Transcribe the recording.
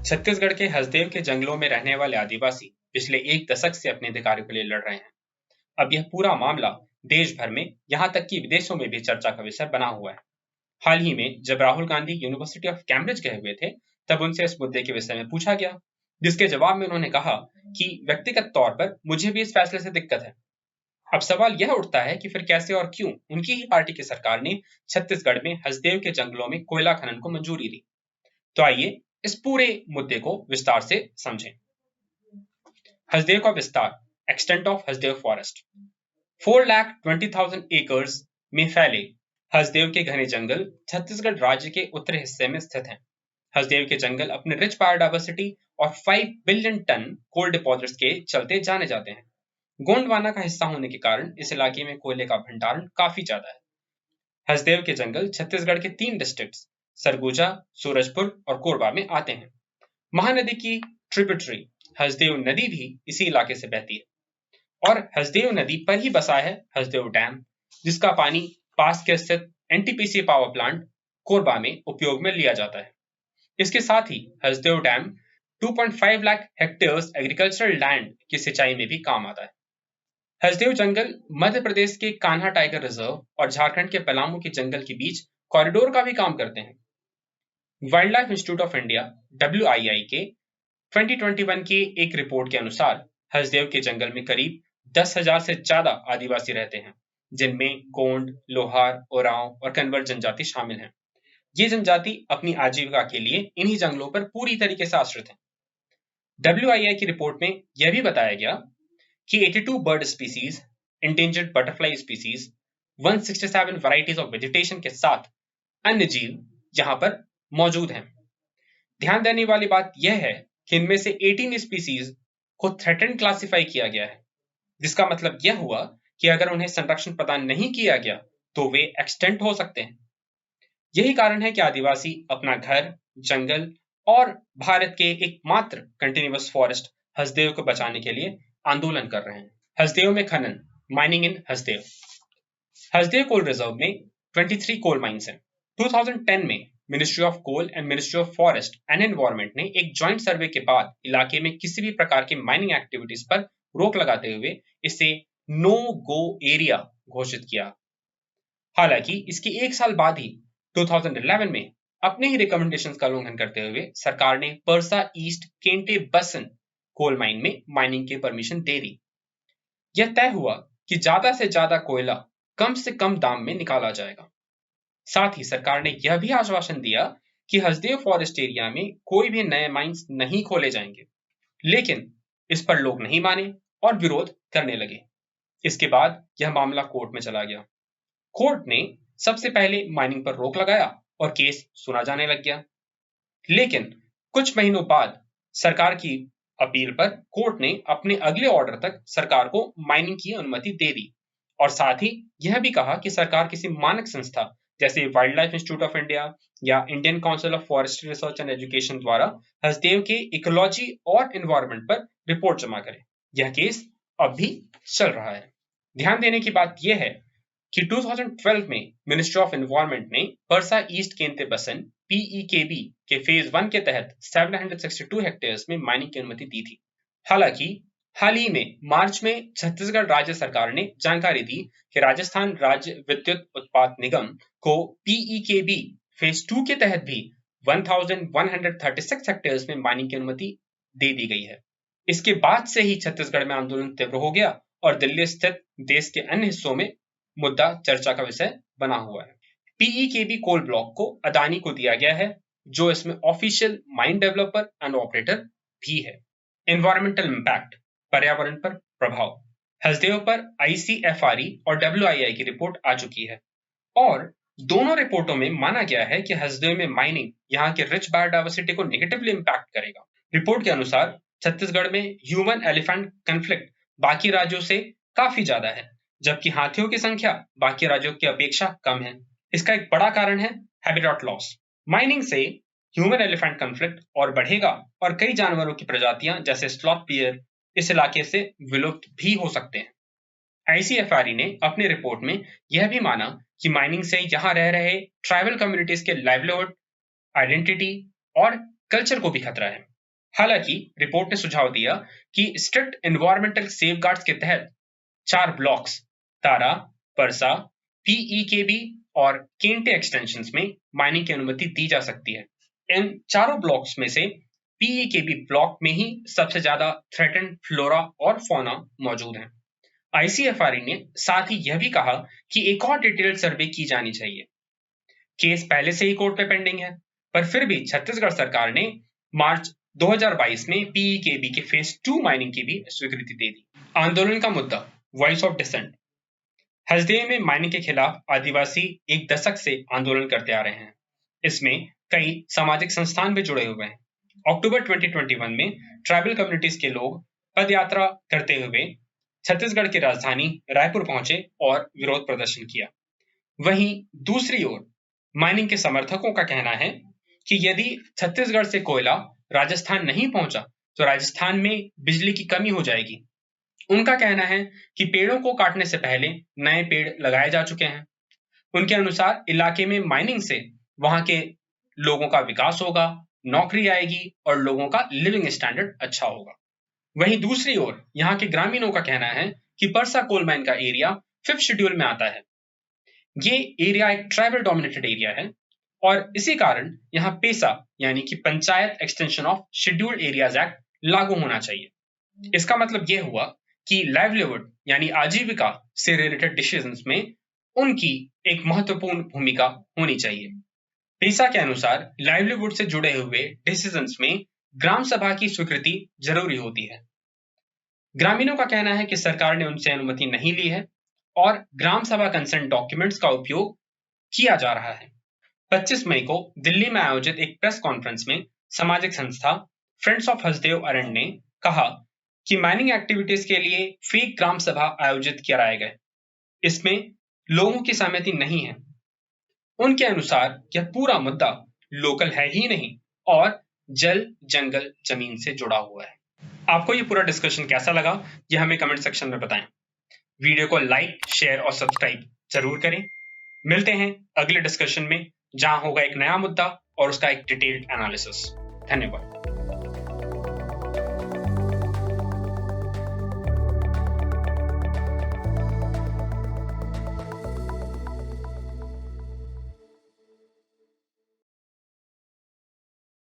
छत्तीसगढ़ के हसदेव के जंगलों में रहने वाले आदिवासी पिछले एक दशक से अपने अधिकारों के लिए लड़ रहे हैं। अब यह पूरा मामला देश भर में, यहाँ तक कि विदेशों में भी चर्चा का विषय बना हुआ है। हाल ही में जब Rahul Gandhi university of Cambridge गए हुए थे, तब उनसे इस मुद्दे के विषय में पूछा गया, जिसके जवाब में उन्होंने कहा कि व्यक्तिगत तौर पर मुझे भी इस फैसले से दिक्कत है। अब सवाल यह उठता है कि फिर कैसे और क्यों उनकी ही पार्टी की सरकार ने छत्तीसगढ़ में हसदेव के जंगलों में कोयला खनन को मंजूरी दी। तो आइए इस पूरे मुद्दे को विस्तार से समझें। हसदेव का विस्तार, extent of Hasdeo forest. 4,20,000 acres में फैले हसदेव के घने जंगल छत्तीसगढ़ राज्य के उत्तरी हिस्से में स्थित हैं। हसदेव के जंगल अपने रिच बायोडायवर्सिटी और 5 बिलियन टन कोल डिपॉजिट्स के चलते जाने जाते हैं। गोंडवाना का हिस्सा होने के कारण इस इलाके में कोयले का भंडारण काफी ज्यादा है। हसदेव के जंगल छत्तीसगढ़ के 3 डिस्ट्रिक्ट्स सरगुजा, सूरजपुर और कोरबा में आते हैं। महानदी की ट्रिब्यूटरी हसदेव नदी भी इसी इलाके से बहती है और हसदेव नदी पर ही बसा है हसदेव डैम, जिसका पानी पास के स्थित एनटीपीसी पावर प्लांट कोरबा में उपयोग में लिया जाता है। इसके साथ ही Hasdeo dam 2.5 lakh hectares agricultural land की सिंचाई में भी काम आता है। हसदेव जंगल मध्य प्रदेश के कान्हा टाइगर रिजर्व और झारखंड के पलामू के जंगल के बीच कॉरिडोर का भी काम करते हैं। Wild life institute of India WII के 2021 की एक रिपोर्ट के अनुसार हसदेव के जंगल में करीब 10,000 से ज्यादा आदिवासी रहते हैं, जिनमें गोंड, लोहार, ओरांव और कन्वर जनजाति शामिल हैं। ये जनजाति अपनी आजीविका के लिए इन्हीं जंगलों पर पूरी तरीके से आश्रित हैं। WII की रिपोर्ट में यह भी बताया गया कि 82 bird species, endangered butterfly species, 167 varieties of vegetation के साथ अन्य जीव यहाँ पर मौजूद हैं। ध्यान देने वाली बात यह है कि इनमें से 18 स्पीसीज को थ्रेटेंड क्लासिफाई किया गया है, जिसका मतलब यह हुआ कि अगर उन्हें संरक्षण प्रदान नहीं किया गया तो वे एक्सटेंट हो सकते हैं। यही कारण है कि आदिवासी अपना घर, जंगल और भारत के एकमात्र कंटिन्यूअस फॉरेस्ट हसदेव को बचाने के लिए आंदोलन कर रहे हैं। हसदेव में खनन, mining in Hasdeo. Hasdeo coal reserve में 23 कोल माइंस हैं। 2010 में ministry of coal and ministry of forest and environment ने एक जॉइंट सर्वे के बाद इलाके में किसी भी प्रकार की माइनिंग एक्टिविटीज पर रोक लगाते हुए इसे नो गो एरिया घोषित किया। हालांकि इसके एक साल बाद ही 2011 में अपने ही रिकमेंडेशंस का उल्लंघन करते हुए सरकार ने परसा ईस्ट केंटे बसन कोल माइन में माइनिंग की परमिशन दे दी। यह तय हुआ कि ज्यादा से ज्यादा कोयला कम से कम दाम में निकाला जाएगा। साथ ही सरकार ने यह भी आश्वासन दिया कि हसदेव फॉरेस्ट एरिया में कोई भी नए माइंस नहीं खोले जाएंगे, लेकिन इस पर लोग नहीं माने और विरोध करने लगे। इसके बाद यह मामला कोर्ट में चला गया। कोर्ट ने सबसे पहले माइनिंग पर रोक लगाया और केस सुना जाने लग गया। लेकिन कुछ महीनों बाद सरकार की अपील पर कोर्ट ने अपने अगले ऑर्डर तक सरकार को माइनिंग की अनुमति दे दी और साथ ही यह भी कहा कि सरकार किसी मानक संस्था जैसे wild life institute of India या Indian council of forestry research and education द्वारा हसदेव के इकोलॉजी और एनवायरनमेंट पर रिपोर्ट जमा करे। यह केस अब भी चल रहा है। ध्यान देने की बात यह है कि 2012 में मिनिस्ट्री ऑफ एनवायरनमेंट ने परसा ईस्ट केंते बसन PEKB के फेज 1 के तहत 762 हेक्टेयर्स में माइनिंग की अनुमति दी थी। हालांकि हाल ही में मार्च में छत्तीसगढ़ राज्य सरकार ने जानकारी दी कि राजस्थान राज्य विद्युत उत्पाद निगम को PEKB फेज 2 के तहत भी 1136 हेक्टेयर्स में माइनिंग की अनुमति दे दी गई है। इसके बाद से ही छत्तीसगढ़ में आंदोलन तीव्र हो गया और दिल्ली स्थित देश के अन्य हिस्सों में मुद्दा चर्चा का विषय बना हुआ है। PEKB कोल ब्लॉक को अदानी को दिया गया है, जो इसमें official mine developer and operator भी है। एनवायरमेंटल इंपैक्ट, पर्यावरण पर प्रभाव। हसदेव पर ICFRE और WII की रिपोर्ट आ चुकी है और दोनों रिपोर्टों में माना गया है कि हसदेव में माइनिंग यहाँ के रिच बायोडायवर्सिटी को नेगेटिवली इंपैक्ट करेगा। रिपोर्ट के अनुसार छत्तीसगढ़ में ह्यूमन एलिफेंट कॉन्फ्लिक्ट बाकी राज्यों से काफी ज्यादा है, जबकि हाथियों की संख्या बाकी राज्यों की अपेक्षा कम है। इसका एक बड़ा कारण है हैबिटेट लॉस। माइनिंग से ह्यूमन एलिफेंट कॉन्फ्लिक्ट और बढ़ेगा और कई जानवरों की प्रजातियां जैसे स्लॉथ बियर इस इलाके से विलुप्त भी हो सकते हैं। ICFRE ने अपनी रिपोर्ट में यह भी माना कि माइनिंग से यहां रह रहे ट्राइबल कम्युनिटीज के लाइवलीहुड, आइडेंटिटी और कल्चर को भी खतरा है। हालांकि रिपोर्ट ने सुझाव दिया कि स्ट्रिक्ट एनवायरमेंटल सेफगार्ड्स के तहत 4 ब्लॉक्स तारा, परसा, पीईकेबी और केंटे एक्सटेंशंस में माइनिंग की अनुमति दी जा सकती है। इन चारों ब्लॉक्स में से पीईकेबी ब्लॉक में ही सबसे ज्यादा थ्रेटेंड फ्लोरा और फौना मौजूद हैं। आईसीएफआरई ने साथ ही यह भी कहा कि एक और डिटेल्ड सर्वे की जानी चाहिए। केस पहले से ही कोर्ट में पेंडिंग है, पर फिर भी छत्तीसगढ़ सरकार ने मार्च 2022 में पीईकेबी के फेज 2 माइनिंग की भी स्वीकृति दे दी। आंदोलन का मुद्दा वॉइस ऑफ डिसेंट। हसदेव में माइनिंग के खिलाफ आदिवासी एक दशक से आंदोलन करते आ रहे हैं। इसमें कई सामाजिक संस्थान भी जुड़े हुए हैं। अक्टूबर 2021 में ट्राइबल कम्युनिटीज के लोग पद यात्रा करते हुए छत्तीसगढ़ की राजधानी रायपुर पहुंचे और विरोध प्रदर्शन किया। वहीं दूसरी ओर माइनिंग के समर्थकों का कहना है कि यदि छत्तीसगढ़ से कोयला राजस्थान नहीं पहुंचा तो राजस्थान में बिजली की कमी हो जाएगी। उनका कहना है कि पेड़ों को काटने से पहले नए पेड़ लगाए जा चुके हैं। उनके अनुसार इलाके में माइनिंग से वहां के लोगों का विकास होगा, नौकरी आएगी और लोगों का लिविंग स्टैंडर्ड अच्छा होगा। वहीं दूसरी ओर यहाँ के ग्रामीणों का कहना है कि परसा कोल माइन का एरिया 5th शेड्यूल में आता है। ये एरिया एक ट्राइबल डोमिनेटेड एरिया है और इसी कारण यहाँ पेसा यानी कि panchayat extension of scheduled areas act लागू होना चाहिए। इसका मतलब यह हुआ कि लाइवलीहुड यानी आजीविका से रिलेटेड डिसीजंस में उनकी एक महत्वपूर्ण भूमिका होनी चाहिए। पेसा के अनुसार लाइवलीहुड से जुड़े हुए डिसीजंस में ग्राम सभा की स्वीकृति जरूरी होती है। ग्रामीणों का कहना है कि सरकार ने उनसे अनुमति नहीं ली है और ग्राम सभा कंसेंट डॉक्यूमेंट्स का उपयोग किया जा रहा है। 25 मई को दिल्ली में आयोजित एक प्रेस कॉन्फ्रेंस में सामाजिक संस्था फ्रेंड्स ऑफ हसदेव अरण्य ने कहा कि माइनिंग एक्टिविटीज के लिए फेक ग्राम सभा आयोजित कराए गए। इसमें लोगों की सहमति नहीं है। उनके अनुसार यह पूरा मुद्दा लोकल है ही नहीं और जल, जंगल, जमीन से जुड़ा हुआ है। आपको ये पूरा डिस्कशन कैसा लगा, यह हमें कमेंट सेक्शन में बताएं। वीडियो को लाइक, शेयर और सब्सक्राइब जरूर करें। मिलते हैं अगले डिस्कशन में, जहां होगा एक नया मुद्दा और उसका एक डिटेल्ड एनालिसिस। धन्यवाद।